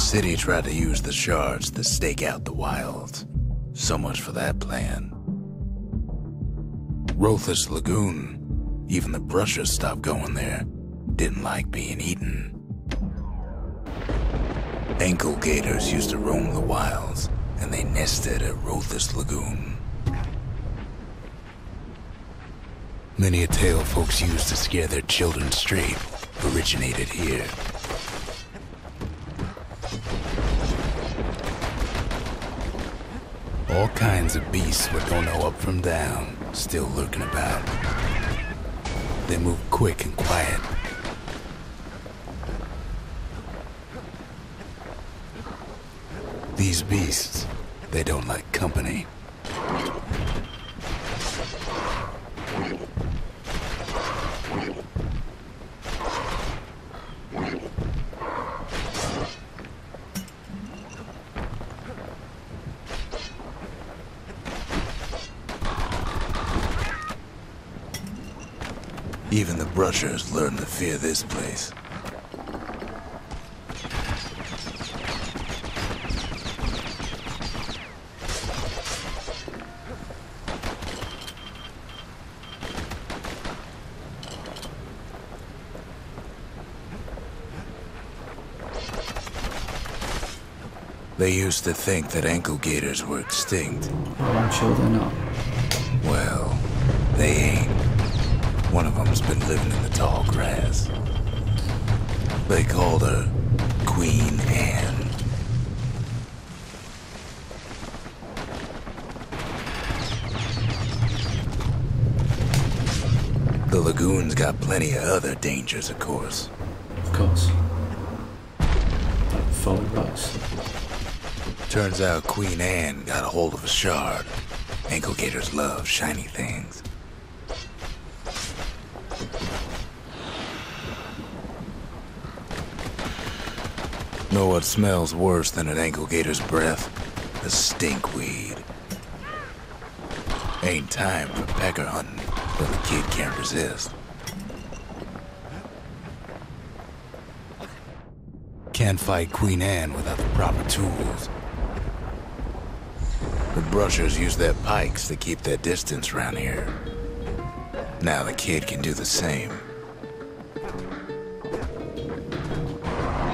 city tried to use the shards to stake out the wilds. So much for that plan. Rothus Lagoon, even the brushers stopped going there. Didn't like being eaten. Anklegators used to roam the wilds, and they nested at Rothus Lagoon. Many a tale folks used to scare their children straight originated here. All kinds of beasts with don't know up from down, still lurking about. They move quick and quiet. These beasts, they don't like company. Even the brushers learned to fear this place. They used to think that Anklegators were extinct. Well, I'm sure they're not. Well, they ain't. One of them's been living in the tall grass. They called her Queen Anne. The lagoon's got plenty of other dangers, of course. Of course. Like falling rocks. Turns out Queen Anne got a hold of a shard. Anklegators love shiny things. Know what smells worse than an Anklegator's breath? The stinkweed. Ain't time for pecker hunting, but the kid can't resist. Can't fight Queen Anne without the proper tools. The brushers use their pikes to keep their distance around here. Now the kid can do the same.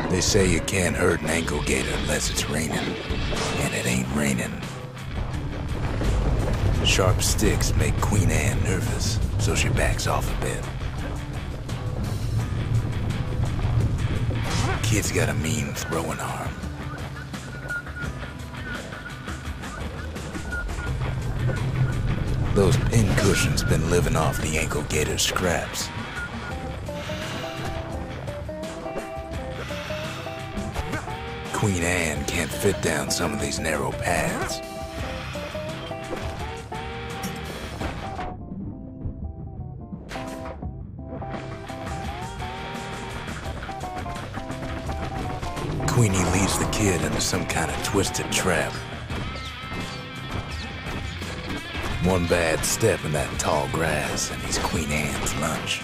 They say you can't hurt an Anklegator unless it's raining, and it ain't raining. Sharp sticks make Queen Anne nervous, so she backs off a bit. Kid's got a mean throwing arm. Those pin cushions been living off the Anklegator scraps. Queen Anne can't fit down some of these narrow paths. Queenie leads the kid into some kind of twisted trap. One bad step in that tall grass and he's Queen Anne's lunch.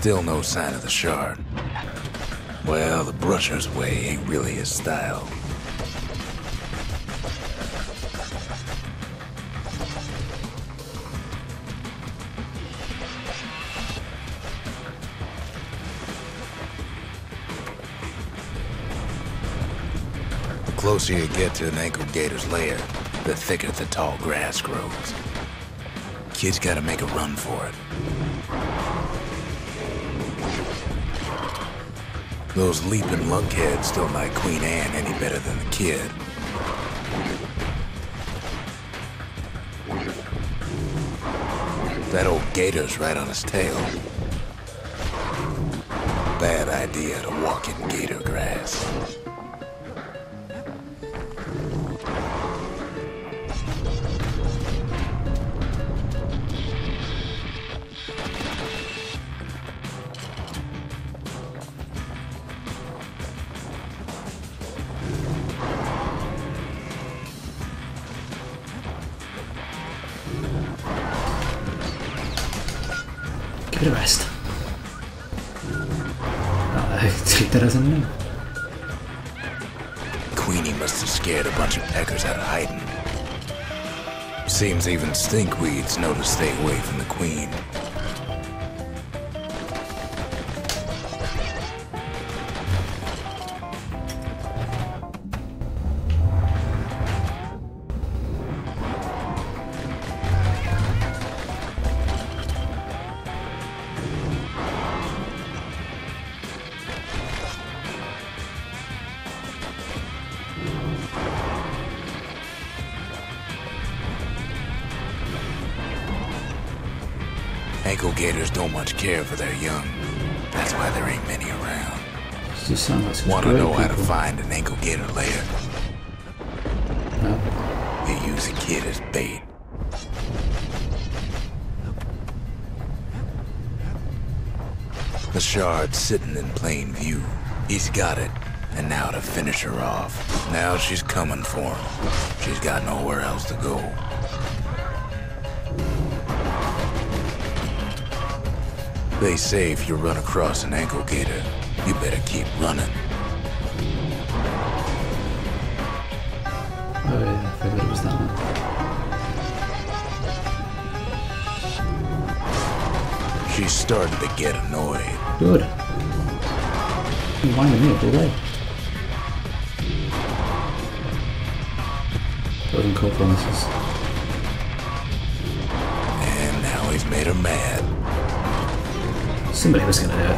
Still no sign of the shard. Well, the brusher's way ain't really his style. The closer you get to an Anklegator's lair, the thicker the tall grass grows. Kid's gotta make a run for it. Those leaping lunkheads don't like Queen Anne any better than the kid. That old gator's right on his tail. Bad idea to walk in gator grass. bit of rest. I take that as a no. Queenie must have scared a bunch of peckers out of hiding. Seems even stinkweeds know to stay away from the queen. Anklegators don't much care for their young. That's why there ain't many around. You sound like some Want to great know how to people. find an Anklegator lair? No. You use a kid as bait. The shard's sitting in plain view. He's got it, and now to finish her off. Now she's coming for him. She's got nowhere else to go. They say if you run across an Anklegator, you better keep running. Oh yeah, I forgot it was that one. She's starting to get annoyed. Good. You're winding me up all day. Broken core promises. And now he's made her mad. Somebody was gonna do it.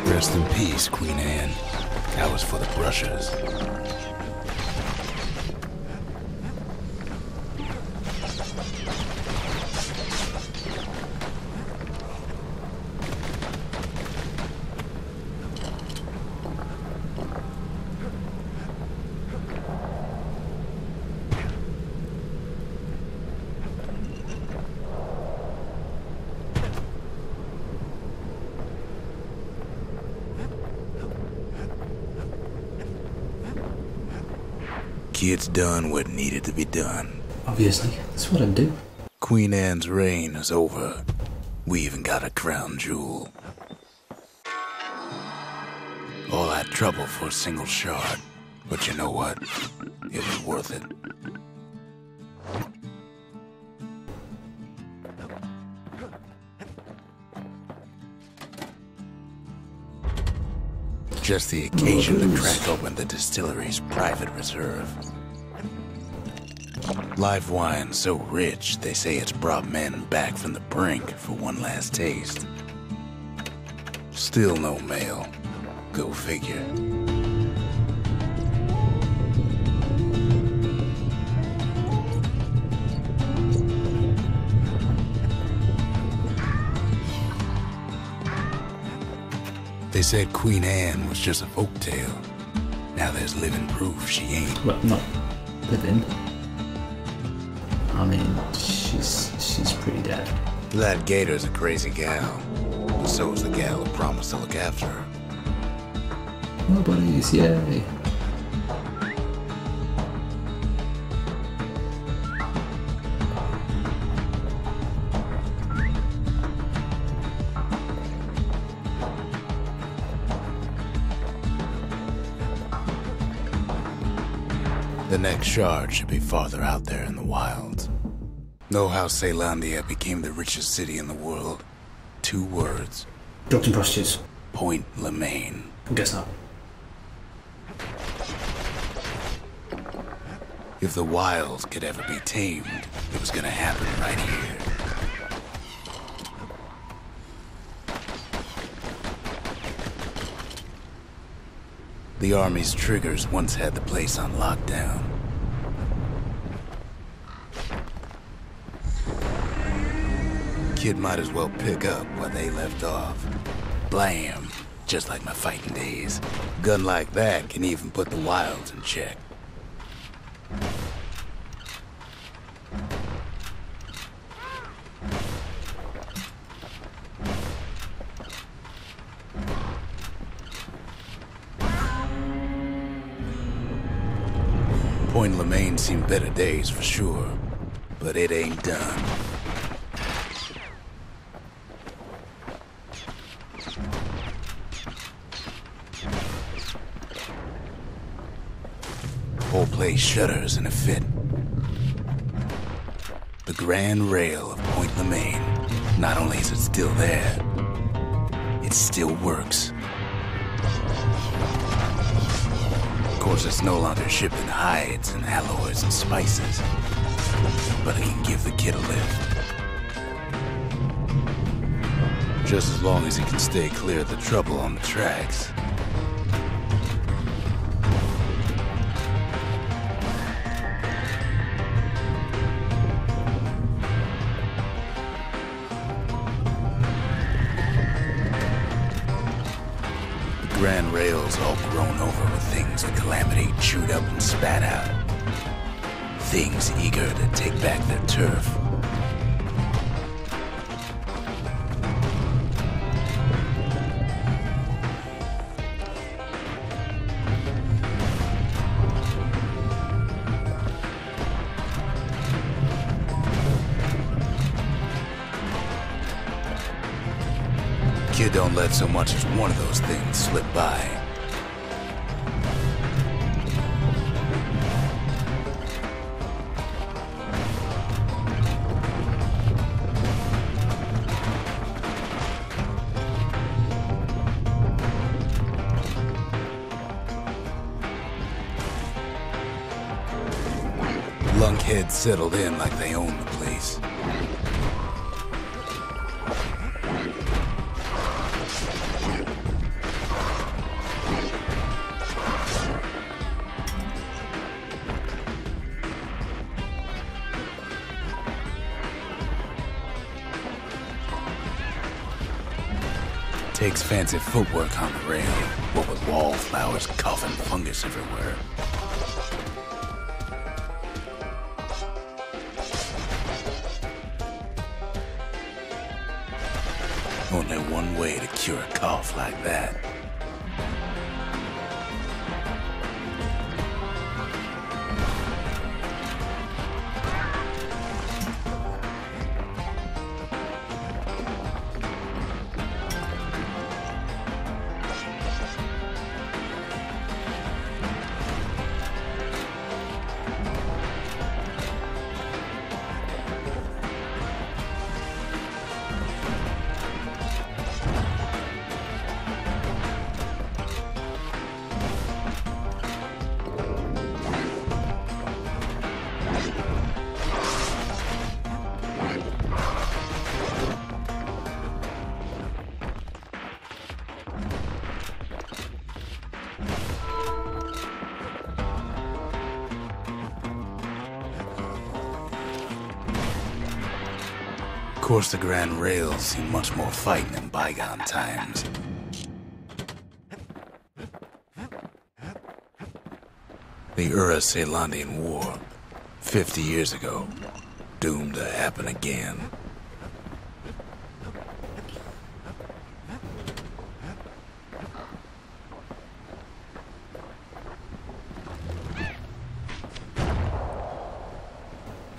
Rest in peace, Queen Anne. That was for the brushers. Kid's done what needed to be done. Obviously, that's what I'd do. Queen Anne's reign is over. We even got a crown jewel. All that trouble for a single shard. But you know what? It was worth it. Just the occasion to crack open the distillery's private reserve. Live wine so rich, they say it's brought men back from the brink for one last taste. Still no mail. Go figure. They said Queen Anne was just a folktale. Now there's living proof she ain't. Well, not living. I mean, she's pretty dead. That Gator's a crazy gal. So is the gal who promised to look after her. Nobody's, yay. The next shard should be farther out there in the wilds. Know how Caelandia became the richest city in the world? 2 words. Drugs and prostitutes. Point Lemaine. I guess not. If the wilds could ever be tamed, it was gonna happen right here. The Army's triggers once had the place on lockdown. Kid might as well pick up where they left off. Blam! Just like my fighting days. Gun like that can even put the wilds in check. Point Lemaine seen better days for sure, but it ain't done. Whole place shudders in a fit. The grand rail of Point Lemaine, not only is it still there, it still works. Of course, it's no longer shipping hides and alloys and spices, but it can give the kid a lift. Just as long as he can stay clear of the trouble on the tracks. Grand rails all grown over with things the Calamity chewed up and spat out. Things eager to take back their turf. Kid don't let so much as one of those things slip by. Lunkheads settled in like they own the place. Takes fancy footwork on the rail, what with wallflowers coughing fungus everywhere. Only one way to cure a cough like that. Of course, the Grand Rails seen much more fighting in bygone times. The Ura-Ceylondian War, 50 years ago, doomed to happen again.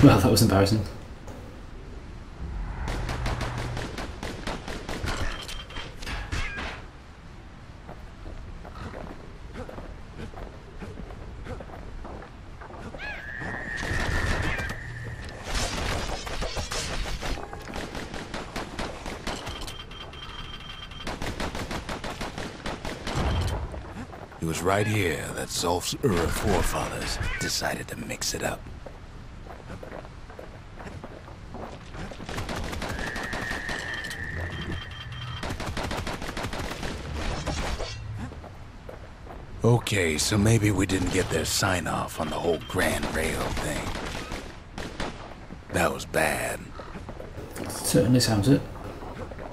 Well, that was embarrassing. It was right here that Zolf's Ura forefathers decided to mix it up. Okay, so maybe we didn't get their sign-off on the whole Grand Rail thing. That was bad. Certainly sounds it.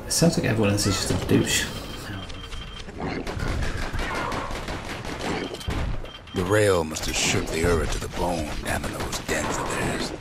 It sounds like everyone else is just a douche. The rail must have shook the Ura to the bone down in those dens of theirs.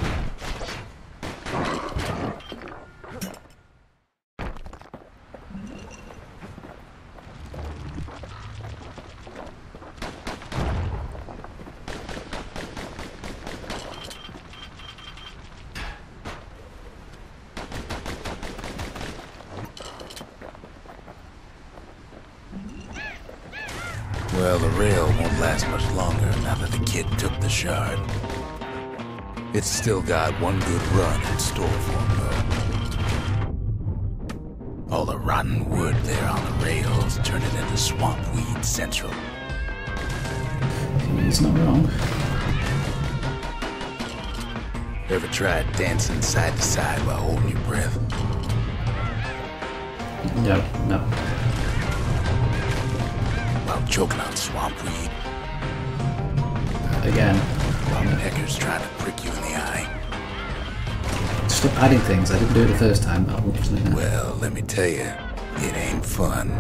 Well, the rail won't last much longer now that the kid took the shard. It's still got one good run in store for him, though. All the rotten wood there on the rails turned it into swamp weed central. He's not wrong. Ever tried dancing side to side while holding your breath? No. While choking on swamp weed? Again. While peckers trying to prick you in the eye? Stop adding things. I didn't do it the first time, unfortunately. No. Well, let me tell you, it ain't fun.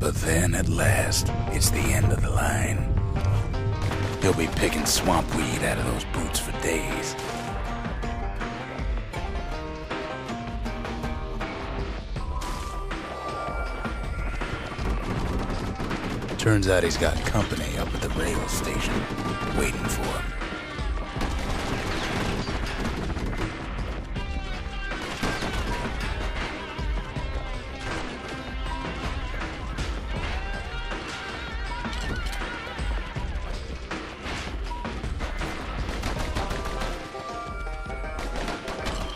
But then, at last, it's the end of the line. He'll be picking swamp weed out of those boots for days. Turns out he's got company up at the rail station, waiting for him.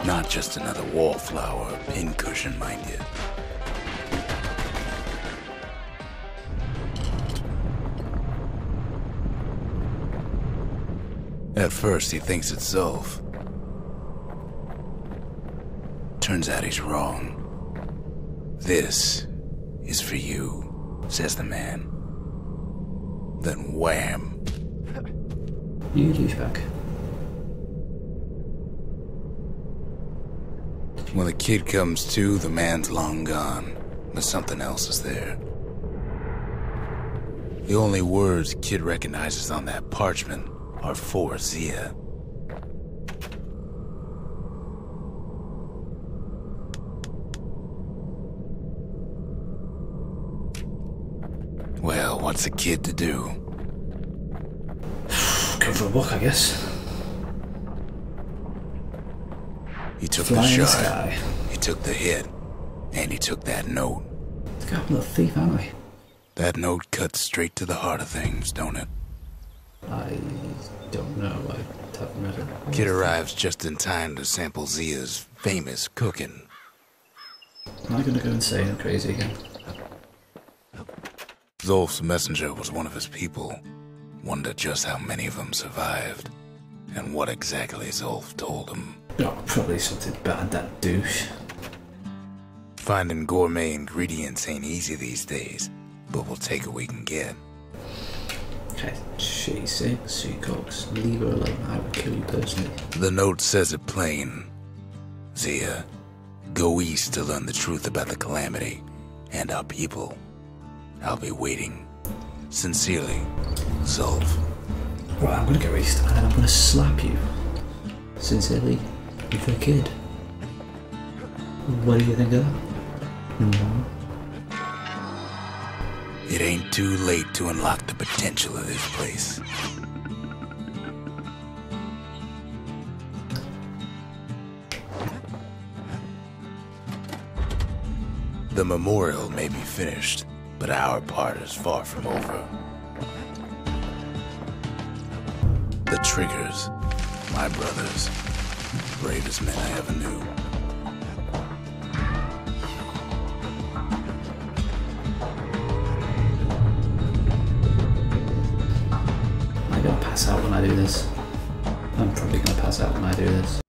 Not just another wallflower or pincushion, mind you. At first, he thinks it's Zulf. Turns out he's wrong. This is for you, says the man. Then wham! You douchebag. When the kid comes to, the man's long gone, but something else is there. The only words kid recognizes on that parchment are for Zia. Well, what's a kid to do? Go for a walk, I guess. He took Fly the in the shot, sky. he took the hit, and he took that note. Look at the thief, aren't I? That note cuts straight to the heart of things, don't it? I don't know. I haven't read it. Kid arrives just in time to sample Zia's famous cooking. Am I gonna go insane and crazy again? Zulf's messenger was one of his people. Wondered just how many of them survived, and what exactly Zulf told him. Oh, probably something bad, that douche. Finding gourmet ingredients ain't easy these days, but we'll take what we can get. Okay, she's eggs, she cooks. Leave her alone, I will kill you personally. The note says it plain. Zia, go east to learn the truth about the calamity and our people. I'll be waiting. Sincerely, Zulf. Right, I'm gonna go east and then I'm gonna slap you. Sincerely, you're a kid. What do you think of that? It ain't too late to unlock the potential of this place. The memorial may be finished, but our part is far from over. The Triggers, my brothers, bravest men I ever knew. Am I gonna pass out when I do this? I'm probably gonna pass out when I do this.